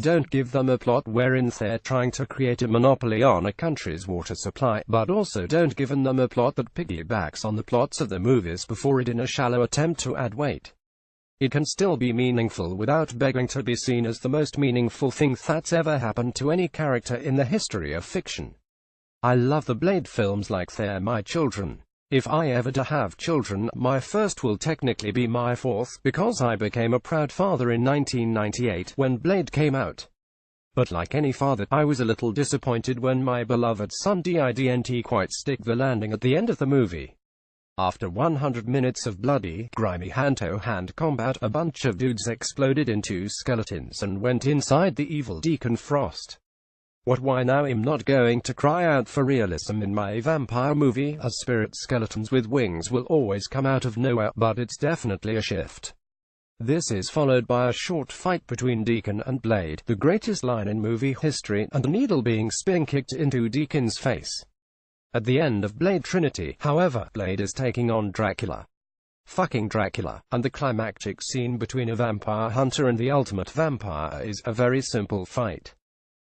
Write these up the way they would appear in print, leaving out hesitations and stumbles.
don't give them a plot wherein they're trying to create a monopoly on a country's water supply, but also don't give them a plot that piggybacks on the plots of the movies before it in a shallow attempt to add weight. It can still be meaningful without begging to be seen as the most meaningful thing that's ever happened to any character in the history of fiction. I love the Blade films like they're my children. If I ever do have children, my first will technically be my fourth, because I became a proud father in 1998 when Blade came out. But like any father, I was a little disappointed when my beloved son didn't quite stick the landing at the end of the movie. After 100 minutes of bloody, grimy hand-to-hand combat, a bunch of dudes exploded into skeletons and went inside the evil Deacon Frost. What, why now? I'm not going to cry out for realism in my vampire movie, as spirit skeletons with wings will always come out of nowhere, but it's definitely a shift. This is followed by a short fight between Deacon and Blade, the greatest line in movie history, and a needle being spin-kicked into Deacon's face. At the end of Blade Trinity, however, Blade is taking on Dracula. Fucking Dracula, and the climactic scene between a vampire hunter and the ultimate vampire is a very simple fight.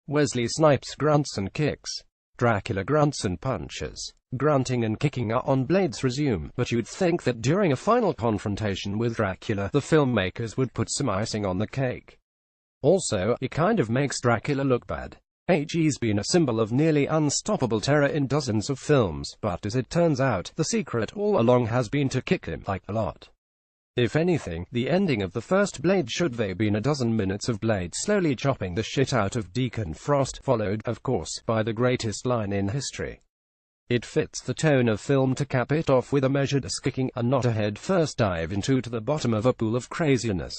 Wesley Snipes grunts and kicks. Dracula grunts and punches. Grunting and kicking are on Blade's resume, but you'd think that during a final confrontation with Dracula, the filmmakers would put some icing on the cake. Also, it kind of makes Dracula look bad. He's been a symbol of nearly unstoppable terror in dozens of films, but as it turns out, the secret all along has been to kick him, like, a lot. If anything, the ending of the first Blade should have been a dozen minutes of Blade slowly chopping the shit out of Deacon Frost, followed, of course, by the greatest line in history. It fits the tone of film to cap it off with a measured ass-kicking, and not a head-first dive into to the bottom of a pool of craziness.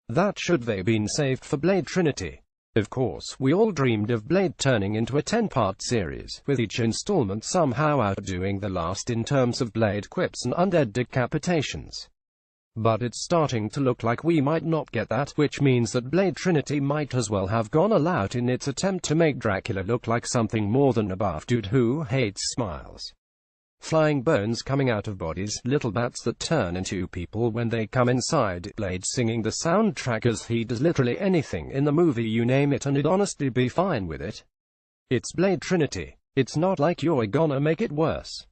That should have been saved for Blade Trinity. Of course, we all dreamed of Blade turning into a 10-part series, with each installment somehow outdoing the last in terms of Blade quips and undead decapitations. But it's starting to look like we might not get that, which means that Blade Trinity might as well have gone all out in its attempt to make Dracula look like something more than a buff dude who hates smiles. Flying bones coming out of bodies, little bats that turn into people when they come inside, Blade singing the soundtrack as he does literally anything in the movie, you name it, and I'd honestly be fine with it. It's Blade Trinity. It's not like you're gonna make it worse.